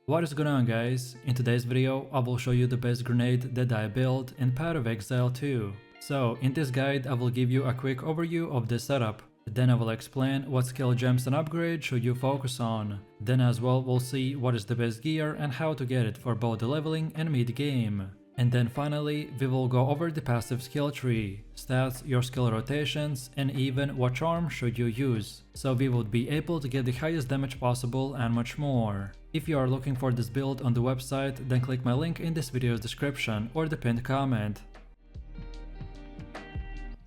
What is going on, guys? In today's video I will show you the best grenade Deadeye build in Path of Exile 2. So in this guide I will give you a quick overview of this setup. Then I will explain what skill gems and upgrades should you focus on. Then as well we'll see what is the best gear and how to get it for both the leveling and mid-game. And then finally we will go over the passive skill tree, stats, your skill rotations, and even what charm should you use, so we would be able to get the highest damage possible and much more. If you are looking for this build on the website, then click my link in this video's description or the pinned comment.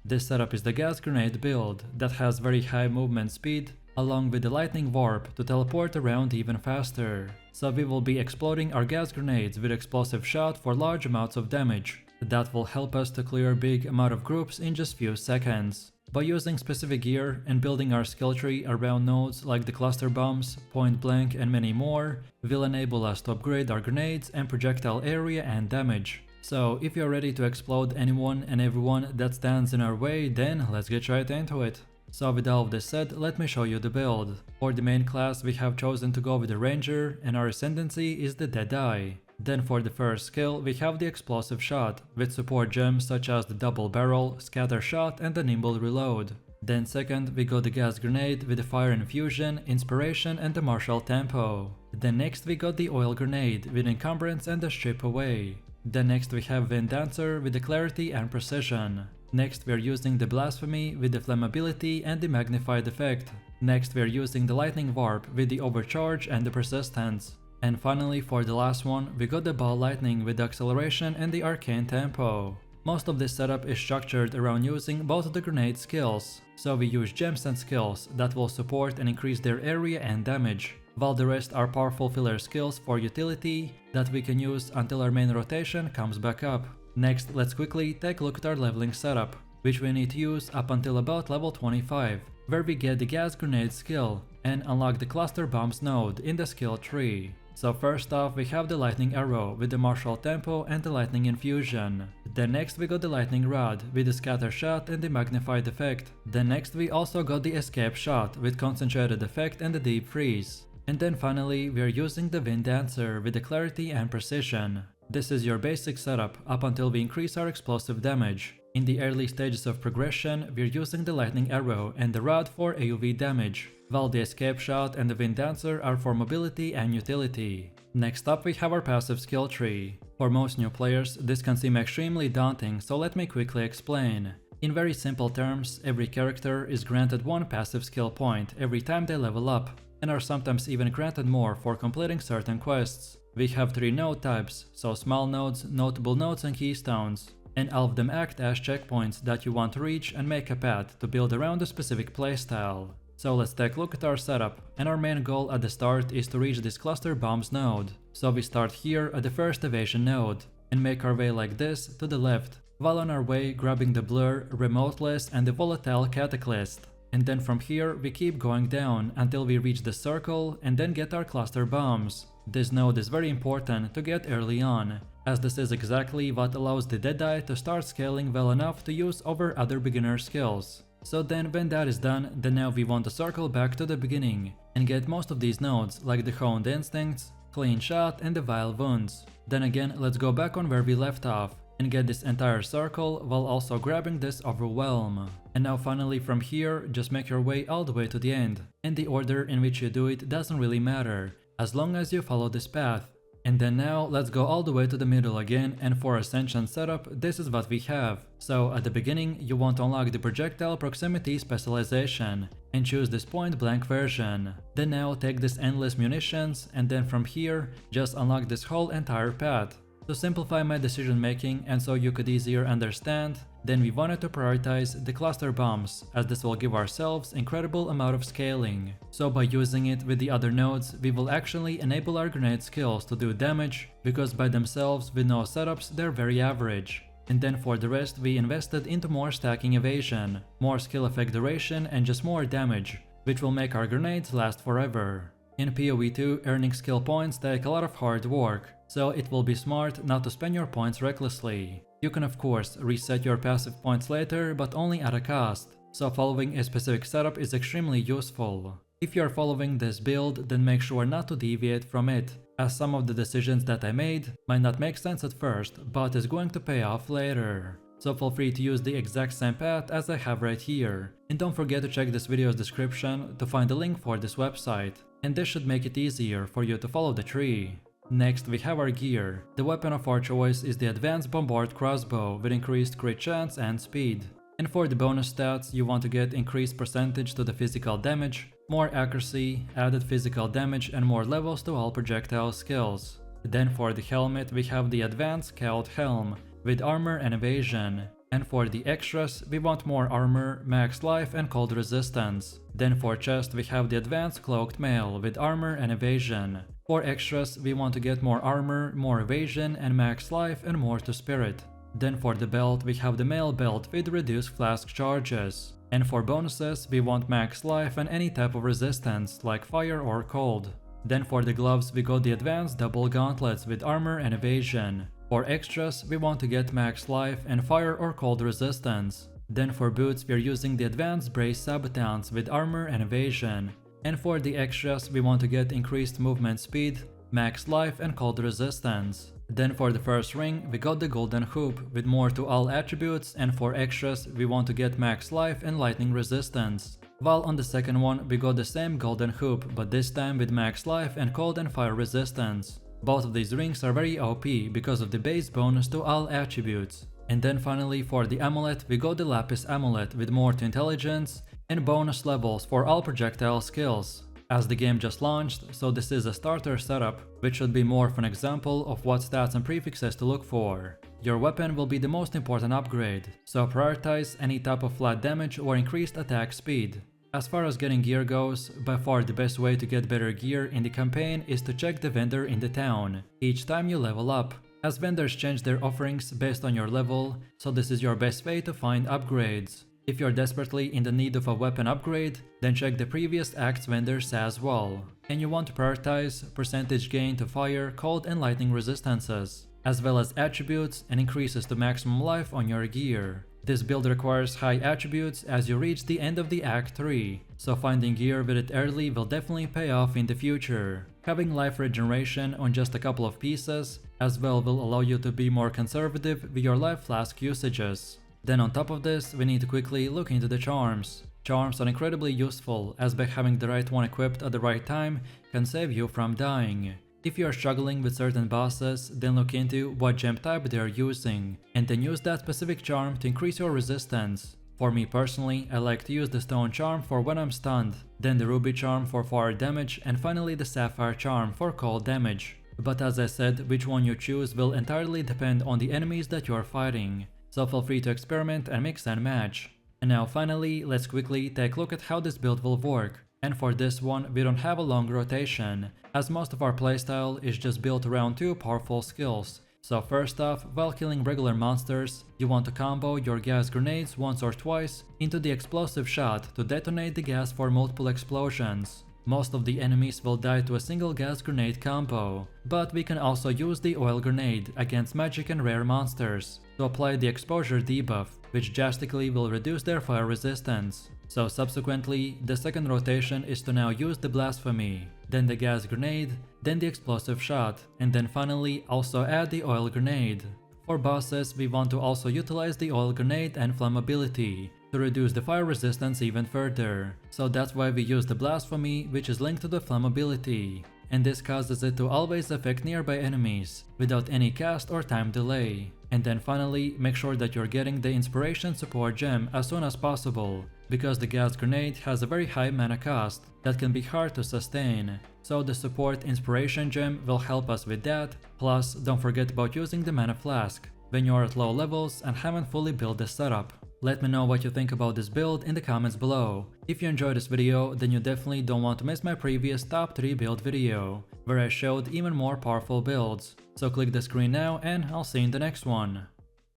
This setup is the gas grenade build that has very high movement speed along with the lightning warp to teleport around even faster. So we will be exploding our gas grenades with explosive shot for large amounts of damage. That will help us to clear a big amount of groups in just few seconds. By using specific gear and building our skill tree around nodes like the cluster bombs, point blank and many more, will enable us to upgrade our grenades and projectile area and damage. So if you're ready to explode anyone and everyone that stands in our way, then let's get right into it. So with all of this said, let me show you the build. For the main class we have chosen to go with the ranger and our ascendancy is the Deadeye. Then for the first skill we have the explosive shot with support gems such as the double barrel, scatter shot and the nimble reload. Then second we got the gas grenade with the fire infusion, inspiration and the martial tempo. Then next we got the oil grenade with encumbrance and the strip away. Then next we have Wind Dancer with the clarity and precision. Next we are using the blasphemy with the flammability and the magnified effect. Next we are using the lightning warp with the overcharge and the persistence. And finally for the last one we got the ball lightning with the acceleration and the arcane tempo. Most of this setup is structured around using both of the grenade skills, so we use gems and skills that will support and increase their area and damage, while the rest are powerful filler skills for utility that we can use until our main rotation comes back up. Next, let's quickly take a look at our leveling setup, which we need to use up until about level 25, where we get the gas grenade skill and unlock the cluster bombs node in the skill tree. So first off we have the lightning arrow with the martial tempo and the lightning infusion. Then next we got the lightning rod with the scatter shot and the magnified effect. Then next we also got the escape shot with concentrated effect and the deep freeze. And then finally we are using the Wind Dancer with the clarity and precision. This is your basic setup up until we increase our explosive damage. In the early stages of progression, we're using the lightning arrow and the rod for AoV damage, while the escape shot and the Wind Dancer are for mobility and utility. Next up we have our passive skill tree. For most new players, this can seem extremely daunting, so let me quickly explain. In very simple terms, every character is granted one passive skill point every time they level up, and are sometimes even granted more for completing certain quests. We have 3 node types, so small nodes, notable nodes and keystones, and all of them act as checkpoints that you want to reach and make a path to build around a specific playstyle. So let's take a look at our setup, and our main goal at the start is to reach this cluster bombs node. So we start here at the first evasion node, and make our way like this to the left, while on our way grabbing the blur, remoteless and the volatile cataclysm. And then from here we keep going down until we reach the circle and then get our cluster bombs. This node is very important to get early on, as this is exactly what allows the Deadeye to start scaling well enough to use over other beginner skills. So then when that is done, then now we want to circle back to the beginning and get most of these nodes like the honed instincts, clean shot and the vile wounds. Then again let's go back on where we left off and get this entire circle while also grabbing this overwhelm. And now finally from here, just make your way all the way to the end, and the order in which you do it doesn't really matter, as long as you follow this path. And then now let's go all the way to the middle again, and for Ascension setup this is what we have. So at the beginning you want to unlock the projectile proximity specialization and choose this point blank version. Then now take this endless munitions, and then from here just unlock this whole entire path. To simplify my decision making and so you could easier understand, then we wanted to prioritize the cluster bombs, as this will give ourselves incredible amount of scaling. So by using it with the other nodes, we will actually enable our grenade skills to do damage, because by themselves with no setups they're very average. And then for the rest we invested into more stacking evasion, more skill effect duration and just more damage, which will make our grenades last forever. In PoE 2, earning skill points take a lot of hard work, so it will be smart not to spend your points recklessly. You can of course reset your passive points later, but only at a cost, so following a specific setup is extremely useful. If you are following this build, then make sure not to deviate from it, as some of the decisions that I made might not make sense at first, but is going to pay off later. So feel free to use the exact same path as I have right here. And don't forget to check this video's description to find the link for this website, and this should make it easier for you to follow the tree. Next we have our gear. The weapon of our choice is the Advanced Bombard Crossbow with increased crit chance and speed. And for the bonus stats, you want to get increased percentage to the physical damage, more accuracy, added physical damage and more levels to all projectile skills. Then for the helmet we have the Advanced Scout Helm with armor and evasion. And for the extras we want more armor, max life and cold resistance. Then for chest we have the Advanced Cloaked Mail with armor and evasion. For extras we want to get more armor, more evasion and max life and more to spirit. Then for the belt we have the mail belt with reduced flask charges. And for bonuses we want max life and any type of resistance like fire or cold. Then for the gloves we got the advanced double gauntlets with armor and evasion. For extras we want to get max life and fire or cold resistance. Then for boots we are using the advanced brace sabotans with armor and evasion. And for the extras we want to get increased movement speed, max life and cold resistance. Then for the first ring we got the golden hoop with more to all attributes, and for extras we want to get max life and lightning resistance. While on the second one we got the same golden hoop but this time with max life and cold and fire resistance. Both of these rings are very OP because of the base bonus to all attributes. And then finally for the amulet we got the lapis amulet with more to intelligence and bonus levels for all projectile skills. As the game just launched, so this is a starter setup, which should be more of an example of what stats and prefixes to look for. Your weapon will be the most important upgrade, so prioritize any type of flat damage or increased attack speed. As far as getting gear goes, by far the best way to get better gear in the campaign is to check the vendor in the town, each time you level up, as vendors change their offerings based on your level, so this is your best way to find upgrades. If you're desperately in the need of a weapon upgrade, then check the previous act's vendors as well. And you want to prioritize percentage gain to fire, cold and lightning resistances, as well as attributes and increases to maximum life on your gear. This build requires high attributes as you reach the end of the Act 3, so finding gear with it early will definitely pay off in the future. Having life regeneration on just a couple of pieces as well will allow you to be more conservative with your life flask usages. Then on top of this, we need to quickly look into the charms. Charms are incredibly useful, as by having the right one equipped at the right time can save you from dying. If you are struggling with certain bosses, then look into what gem type they are using, and then use that specific charm to increase your resistance. For me personally, I like to use the stone charm for when I'm stunned, then the ruby charm for fire damage, and finally the sapphire charm for cold damage. But as I said, which one you choose will entirely depend on the enemies that you are fighting. So feel free to experiment and mix and match. And now finally, let's quickly take a look at how this build will work. And for this one, we don't have a long rotation, as most of our playstyle is just built around two powerful skills. So first off, while killing regular monsters, you want to combo your gas grenades once or twice into the explosive shot to detonate the gas for multiple explosions. Most of the enemies will die to a single gas grenade combo, but we can also use the oil grenade against magic and rare monsters to apply the exposure debuff, which drastically will reduce their fire resistance. So subsequently, the second rotation is to now use the blasphemy, then the gas grenade, then the explosive shot, and then finally also add the oil grenade. For bosses, we want to also utilize the oil grenade and flammability to reduce the fire resistance even further, so that's why we use the blasphemy, which is linked to the flammability, and this causes it to always affect nearby enemies without any cast or time delay. And then finally, make sure that you're getting the inspiration support gem as soon as possible, because the gas grenade has a very high mana cost that can be hard to sustain, so the support inspiration gem will help us with that. Plus, don't forget about using the mana flask when you are at low levels and haven't fully built the setup. Let me know what you think about this build in the comments below. If you enjoyed this video, then you definitely don't want to miss my previous top 3 build video, where I showed even more powerful builds. So click the screen now and I'll see you in the next one.